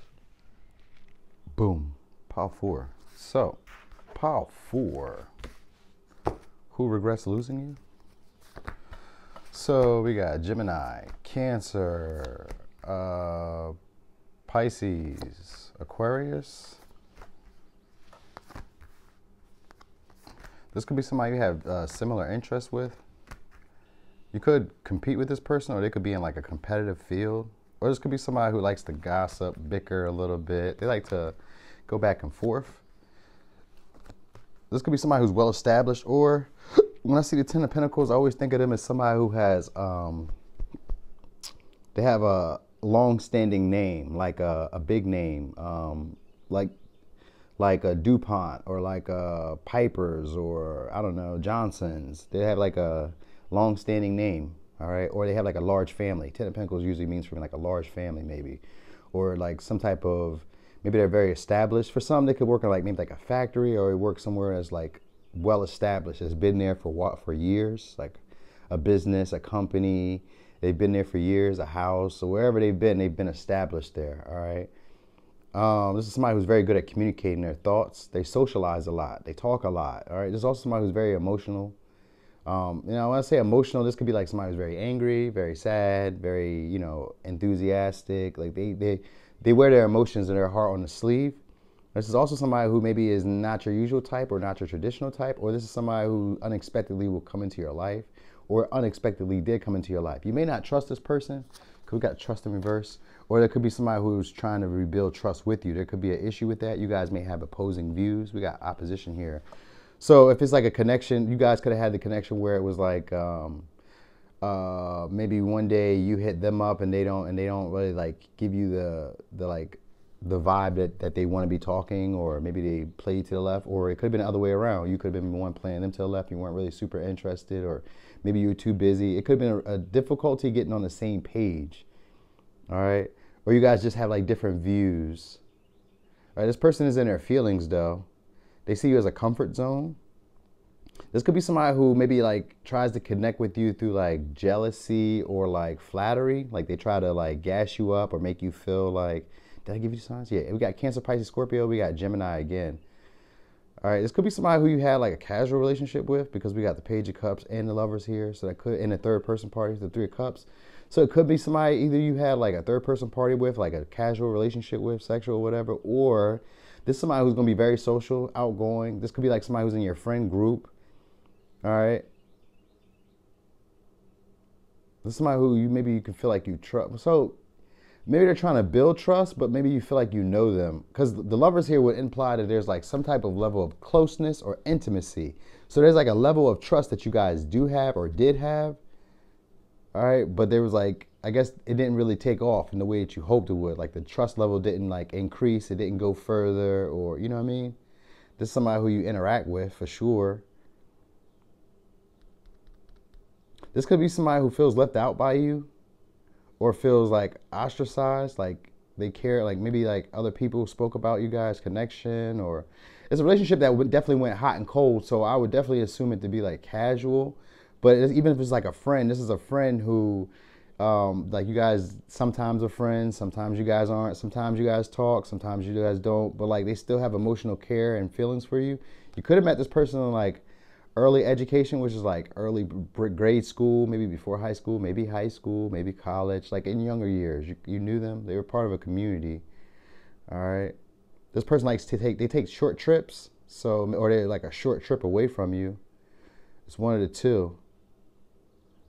Boom. Pile 4. So, pile 4. Who regrets losing you? So we got Gemini, Cancer, Pisces, Aquarius. This could be somebody you have similar interests with. You could compete with this person, or they could be in like a competitive field. Or this could be somebody who likes to gossip, bicker a little bit. They like to go back and forth. This could be somebody who's well established, or when I see the 10 of Pentacles, I always think of them as somebody who has, they have a long-standing name, like a big name, like a DuPont, or like a Piper's, or I don't know, Johnson's. They have like a long-standing name, all right? Or they have like a large family. 10 of Pentacles usually means for like a large family, maybe, or like some type of, maybe they're very established. For some, they could work in like maybe like a factory, or work somewhere as like well established, has been there for years, like a business, a company. They've been there for years, a house, so wherever they've been established there. All right. This is somebody who's very good at communicating their thoughts. They socialize a lot. They talk a lot. All right. There's also somebody who's very emotional. You know, when I say emotional, this could be like somebody who's very angry, very sad, very, you know, enthusiastic. Like they wear their emotions and their heart on the sleeve. This is also somebody who maybe is not your usual type, or not your traditional type, or this is somebody who unexpectedly will come into your life, or unexpectedly did come into your life. You may not trust this person, because we got trust in reverse, or there could be somebody who's trying to rebuild trust with you. There could be an issue with that. You guys may have opposing views. We got opposition here. So if it's like a connection, you guys could have had the connection where it was like, maybe one day you hit them up and they don't really like give you the vibe that they want to be talking, or maybe they play you to the left, or it could have been the other way around. You could have been one playing them to the left. You weren't really super interested, or maybe you were too busy. It could have been a difficulty getting on the same page. All right. Or you guys just have like different views. All right. This person is in their feelings though. They see you as a comfort zone. This could be somebody who maybe like tries to connect with you through like jealousy or like flattery. Like they try to like gas you up or make you feel like, did I give you signs? Yeah, we got Cancer, Pisces, Scorpio. We got Gemini again. All right, this could be somebody who you had like a casual relationship with, because we got the Page of Cups and the Lovers here. So that could, in the third person party, the 3 of Cups. So it could be somebody either you had like a third person party with, like a casual relationship with, sexual, whatever, or this is somebody who's going to be very social, outgoing. This could be like somebody who's in your friend group. All right. This is somebody who maybe you can feel like you trust. So maybe they're trying to build trust, but maybe you feel like you know them. Because the Lovers here would imply that there's like some type of level of closeness or intimacy. So there's like a level of trust that you guys do have or did have. All right. But there was like, I guess it didn't really take off in the way that you hoped it would. Like the trust level didn't like increase. It didn't go further, or, you know what I mean? This is somebody who you interact with for sure. This could be somebody who feels left out by you, or feels like ostracized, like they care, like maybe like other people spoke about you guys' connection, or it's a relationship that definitely went hot and cold. So I would definitely assume it to be like casual, but even if it's like a friend, this is a friend who, like you guys sometimes are friends, sometimes you guys aren't, sometimes you guys talk, sometimes you guys don't, but like they still have emotional care and feelings for you. You could have met this person in like early education, which is like early grade school, maybe before high school, maybe college, like in younger years. You knew them. They were part of a community. All right. This person likes to take short trips. So, or they're like a short trip away from you. It's one of the two.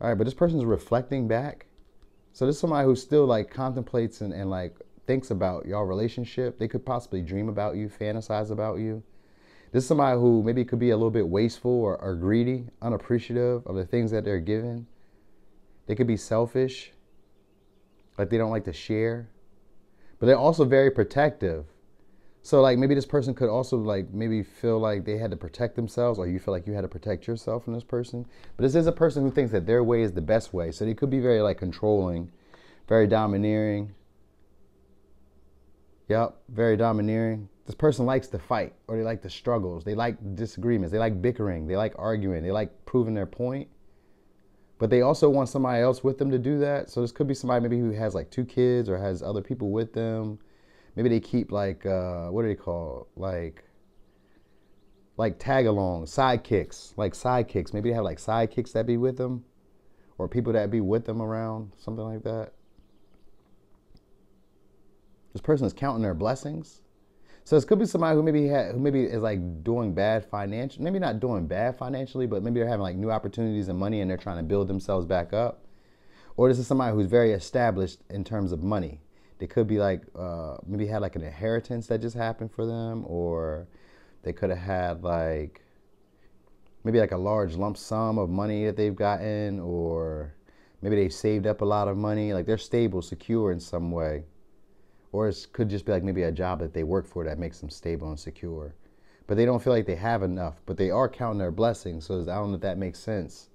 All right, but this person's reflecting back. So this is somebody who still like contemplates and like thinks about your relationship. They could possibly dream about you, fantasize about you. This is somebody who maybe could be a little bit wasteful or greedy, unappreciative of the things that they're given. They could be selfish, like they don't like to share, but they're also very protective. So like maybe this person could also like maybe feel like they had to protect themselves, or you feel like you had to protect yourself from this person. But this is a person who thinks that their way is the best way. So they could be very like controlling, very domineering. Yep, very domineering. This person likes to fight, or they like the struggles. They like disagreements. They like bickering. They like arguing. They like proving their point. But they also want somebody else with them to do that. So this could be somebody maybe who has like 2 kids or has other people with them. Maybe they keep like, what do they call? Like tag-along, sidekicks. Like sidekicks. Maybe they have like sidekicks that be with them, or people that be with them around, something like that. This person is counting their blessings. So this could be somebody who maybe is like doing bad financially. Maybe not doing bad financially, but maybe they're having like new opportunities and money and they're trying to build themselves back up. Or this is somebody who's very established in terms of money. They could be like, maybe had like an inheritance that just happened for them, or they could have had like, maybe like a large lump sum of money that they've gotten, or maybe they saved up a lot of money. Like they're stable, secure in some way. Or it could just be like maybe a job that they work for that makes them stable and secure. But they don't feel like they have enough, but they are counting their blessings. So I don't know if that makes sense.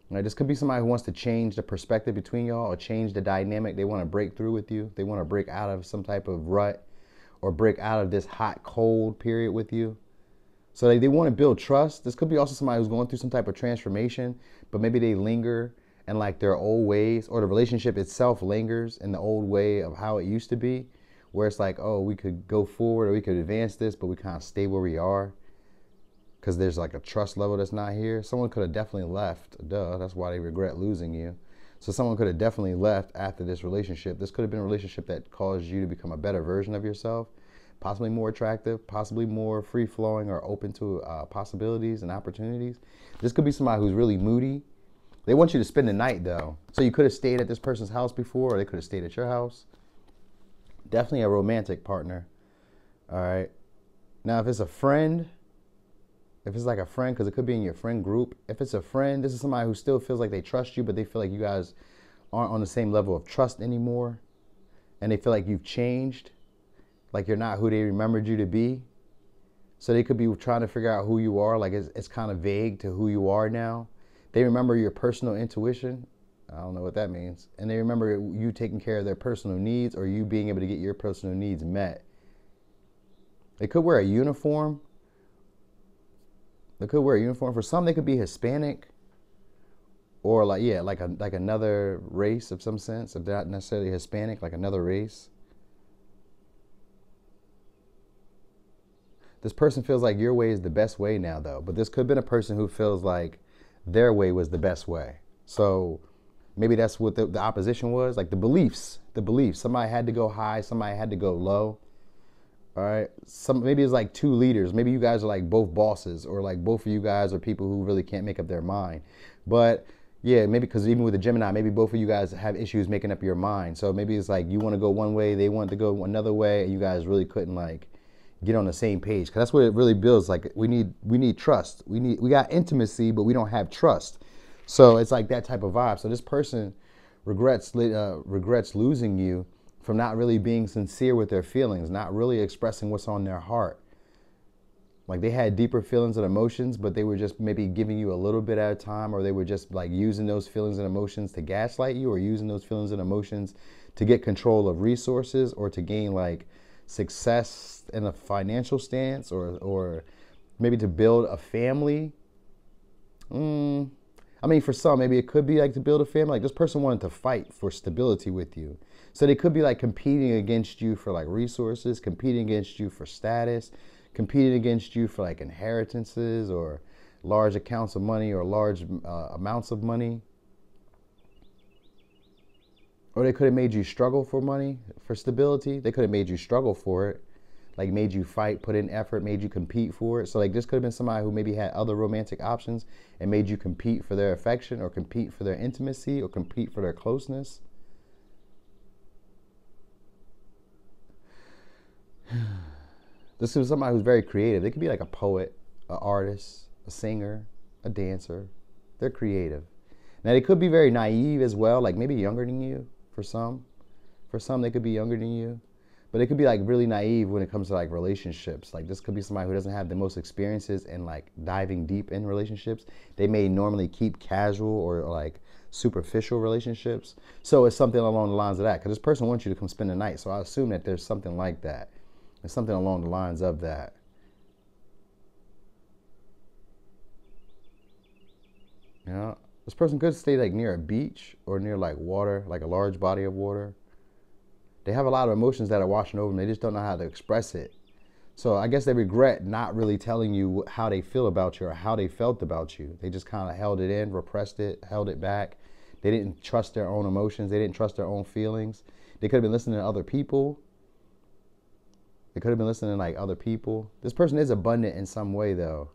Right, this could be somebody who wants to change the perspective between y'all, or change the dynamic. They want to break through with you. They want to break out of some type of rut, or break out of this hot, cold period with you. So they want to build trust. This could be also somebody who's going through some type of transformation, but maybe they linger in like their old ways, or the relationship itself lingers in the old way of how it used to be, where it's like, oh, we could go forward or we could advance this, but we kind of stay where we are because there's like a trust level that's not here. Someone could have definitely left. Duh, that's why they regret losing you. So someone could have definitely left after this relationship. This could have been a relationship that caused you to become a better version of yourself, possibly more attractive, possibly more free-flowing or open to possibilities and opportunities. This could be somebody who's really moody. They want you to spend the night, though. So you could have stayed at this person's house before, or they could have stayed at your house. Definitely a romantic partner. All right. Now, if it's a friend, if it's like a friend, because it could be in your friend group. If it's a friend, this is somebody who still feels like they trust you, but they feel like you guys aren't on the same level of trust anymore. And they feel like you've changed, like you're not who they remembered you to be. So they could be trying to figure out who you are. Like it's kind of vague to who you are now. They remember your personal intuition. I don't know what that means. And they remember you taking care of their personal needs, or you being able to get your personal needs met. They could wear a uniform. They could wear a uniform. For some, they could be Hispanic, or like another race of some sense. If they're not necessarily Hispanic, like another race. This person feels like your way is the best way now, though. But this could have been a person who feels like their way was the best way. So maybe that's what the opposition was, like the beliefs. Somebody had to go high, somebody had to go low. All right. Maybe it's like 2 leaders. Maybe you guys are like both bosses, or like both of you guys are people who really can't make up their mind. But yeah, maybe because even with the Gemini, maybe both of you guys have issues making up your mind. So maybe it's like you want to go one way, they want to go another way, and you guys really couldn't like get on the same page. Because that's what it really builds. Like we need trust. We got intimacy, but we don't have trust. So it's like that type of vibe. So this person regrets losing you from not really being sincere with their feelings, not really expressing what's on their heart. Like they had deeper feelings and emotions, but they were just maybe giving you a little bit at a time, or they were just like using those feelings and emotions to gaslight you, or using those feelings and emotions to get control of resources, or to gain like success in a financial stance, or maybe to build a family. I mean, for some, maybe it could be like to build a family. Like this person wanted to fight for stability with you. So they could be like competing against you for like resources, competing against you for status, competing against you for like inheritances, or large accounts of money, or large amounts of money. Or they could have made you struggle for money, for stability. They could have made you struggle for it. like made you fight, put in effort, made you compete for it. So like this could have been somebody who maybe had other romantic options and made you compete for their affection or compete for their intimacy or compete for their closeness. This is somebody who's very creative. They could be like a poet, an artist, a singer, a dancer. They're creative. Now they could be very naive as well, like maybe younger than you for some. For some, they could be younger than you. But it could be like really naive when it comes to like relationships. Like this could be somebody who doesn't have the most experiences in like diving deep in relationships. They may normally keep casual or like superficial relationships. So it's something along the lines of that. Because this person wants you to come spend the night. So I assume that there's something like that. There's something along the lines of that. You know, this person could stay like near a beach or near like water, like a large body of water. They have a lot of emotions that are washing over them. They just don't know how to express it. So I guess they regret not really telling you how they feel about you or how they felt about you. They just kind of held it in, repressed it, held it back. They didn't trust their own emotions. They didn't trust their own feelings. They could have been listening to other people. They could have been listening to like other people. This person is abundant in some way though.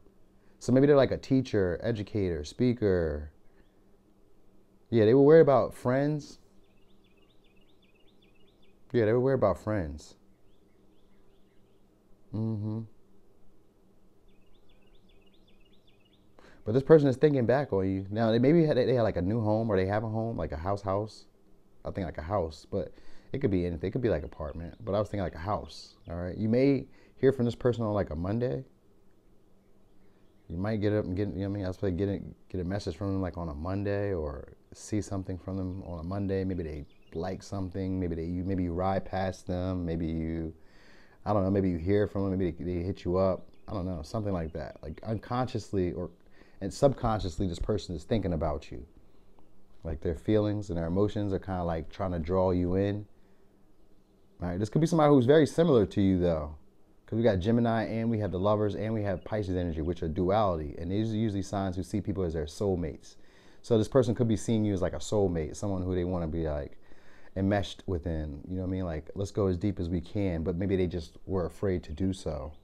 So maybe they're like a teacher, educator, speaker. Yeah, they were worried about friends. Yeah, they were worried about friends. But this person is thinking back on you. Now, they had like a new home or they have a home, like a house. I think like a house, but it could be anything. It could be like apartment, but I was thinking like a house, all right? You may hear from this person on like a Monday. You might get up and get, you know what I mean? I was like, get a message from them like on a Monday or see something from them on a Monday. Maybe they like something. Maybe you ride past them. Maybe you, I don't know, maybe you hear from them. Maybe they hit you up. I don't know, something like that. Like unconsciously and subconsciously, this person is thinking about you. Like their feelings and their emotions are kind of like trying to draw you in. All right, this could be somebody who's very similar to you though. Because we got Gemini and we have the Lovers and we have Pisces energy, which are duality. And these are usually signs who see people as their soulmates. So this person could be seeing you as like a soulmate, someone who they want to be like enmeshed within. You know what I mean? Like, let's go as deep as we can, but maybe they just were afraid to do so.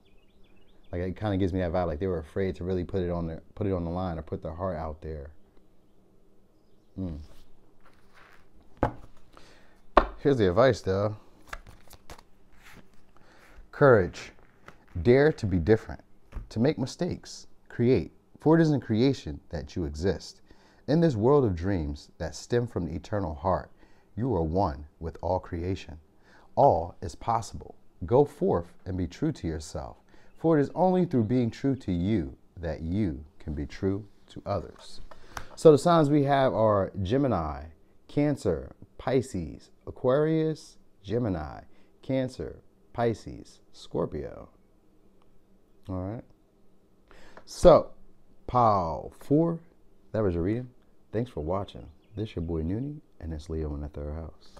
Like, it kind of gives me that vibe, like they were afraid to really put it on the line or put their heart out there. Here's the advice though. Courage. Dare to be different, to make mistakes, create, for it is in creation that you exist. In this world of dreams that stem from the eternal heart, you are one with all creation. All is possible. Go forth and be true to yourself, for it is only through being true to you that you can be true to others. So the signs we have are Gemini, Cancer, Pisces, Aquarius, Gemini, Cancer, Pisces, Scorpio. All right. So, pile 4, that was your reading. Thanks for watching. This your boy Noonie, and it's Leo in the 3rd house.